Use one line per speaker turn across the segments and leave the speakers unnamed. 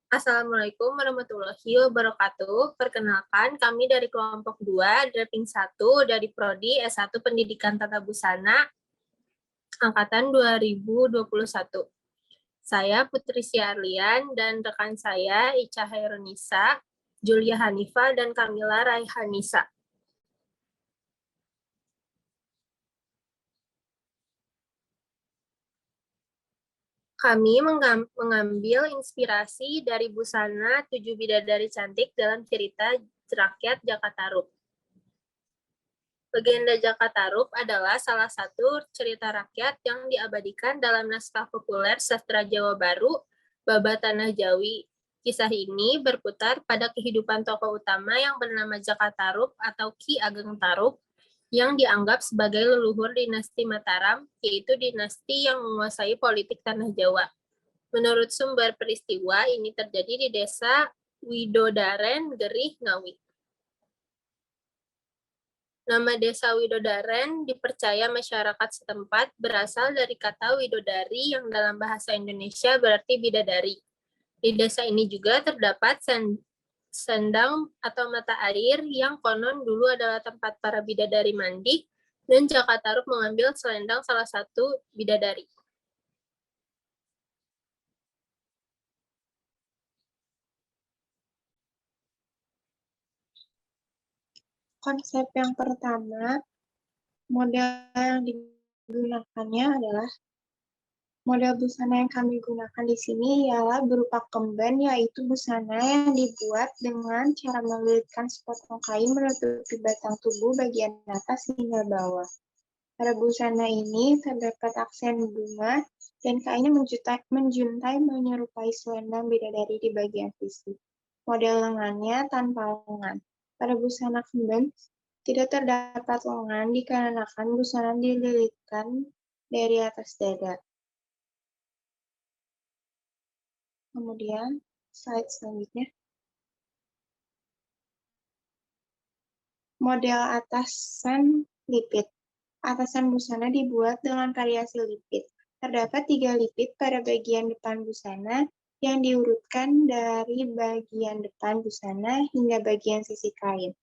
Assalamualaikum warahmatullahi wabarakatuh. Perkenalkan, kami dari kelompok 2, Draping 1, dari Prodi S1 Pendidikan Tata Busana, Angkatan 2021. Saya Putri Siarlian dan rekan saya Ica Hairunisa, Julia Hanifa, dan Kamila Raihanisa. Kami mengambil inspirasi dari busana 7 bidadari cantik dalam cerita rakyat Jakatarup. Legenda Jakatarup adalah salah satu cerita rakyat yang diabadikan dalam naskah populer sastra Jawa Baru, Baba Tanah Jawi. Kisah ini berputar pada kehidupan tokoh utama yang bernama Jakatarup atau Ki Ageng Tarup, yang dianggap sebagai leluhur dinasti Mataram, yaitu dinasti yang menguasai politik tanah Jawa. Menurut sumber peristiwa, ini terjadi di desa Widodaren, Gerih, Ngawi. Nama desa Widodaren dipercaya masyarakat setempat berasal dari kata widodari yang dalam bahasa Indonesia berarti bidadari. Di desa ini juga terdapat sendang atau mata air yang konon dulu adalah tempat para bidadari mandi, dan Jakatarup mengambil selendang salah satu bidadari.
Konsep yang pertama, model yang digunakannya adalah model busana yang kami gunakan di sini ialah berupa kemben, yaitu busana yang dibuat dengan cara melilitkan sepotong kain menutupi batang tubuh bagian atas hingga bawah. Pada busana ini terdapat aksen bunga dan kainnya menjuntai menyerupai selendang bidadari di bagian sisi. Model lengannya tanpa lengan. Pada busana kemben tidak terdapat lengan dikarenakan busana dililitkan dari atas dada. Kemudian, slide selanjutnya. Model atasan lipit. Atasan busana dibuat dengan variasi lipit. Terdapat 3 lipit pada bagian depan busana yang diurutkan dari bagian depan busana hingga bagian sisi kain.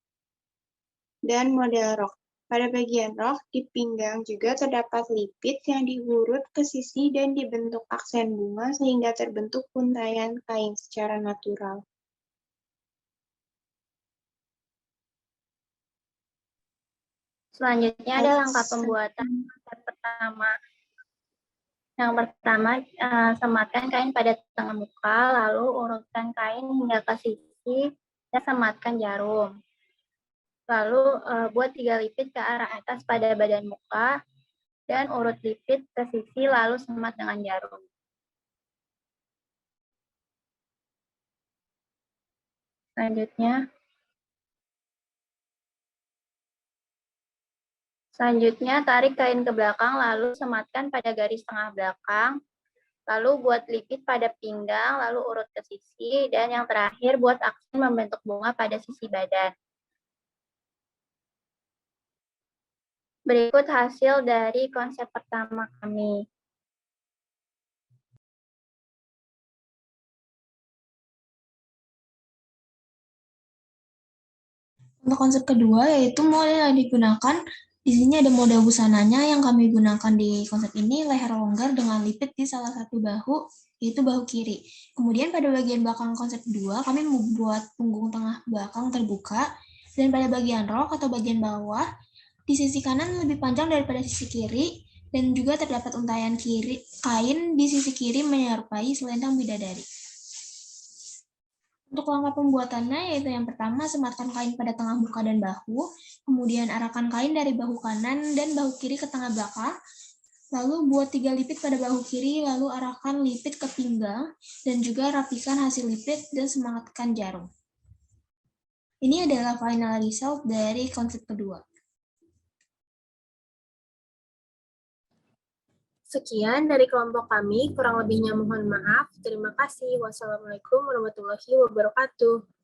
Dan model rok. Pada bagian rok, di pinggang juga terdapat lipit yang diurut ke sisi dan dibentuk aksen bunga sehingga terbentuk untaian kain secara natural.
Selanjutnya ada langkah pembuatan pertama. Yang pertama, sematkan kain pada tengah muka, lalu urutkan kain hingga ke sisi dan sematkan jarum. Lalu buat 3 lipit ke arah atas pada badan muka dan urut lipit ke sisi lalu semat dengan jarum. Selanjutnya, tarik kain ke belakang lalu sematkan pada garis tengah belakang. Lalu buat lipit pada pinggang, lalu urut ke sisi, dan yang terakhir buat aksen membentuk bunga pada sisi badan. Berikut hasil dari konsep pertama kami.
Untuk konsep kedua, yaitu model yang digunakan, di sini ada model busananya yang kami gunakan di konsep ini, leher longgar dengan lipit di salah satu bahu, yaitu bahu kiri. Kemudian pada bagian belakang konsep kedua, kami membuat punggung tengah belakang terbuka, dan pada bagian rok atau bagian bawah, di sisi kanan lebih panjang daripada sisi kiri, dan juga terdapat untaian kain di sisi kiri menyerupai selendang bidadari. Untuk langkah pembuatannya, yaitu yang pertama, sematkan kain pada tengah muka dan bahu, kemudian arahkan kain dari bahu kanan dan bahu kiri ke tengah belakang, lalu buat 3 lipit pada bahu kiri, lalu arahkan lipit ke pinggang, dan juga rapikan hasil lipit dan sematkan jarum. Ini adalah final result dari konsep kedua.
Sekian dari kelompok kami, kurang lebihnya mohon maaf. Terima kasih. Wassalamualaikum warahmatullahi wabarakatuh.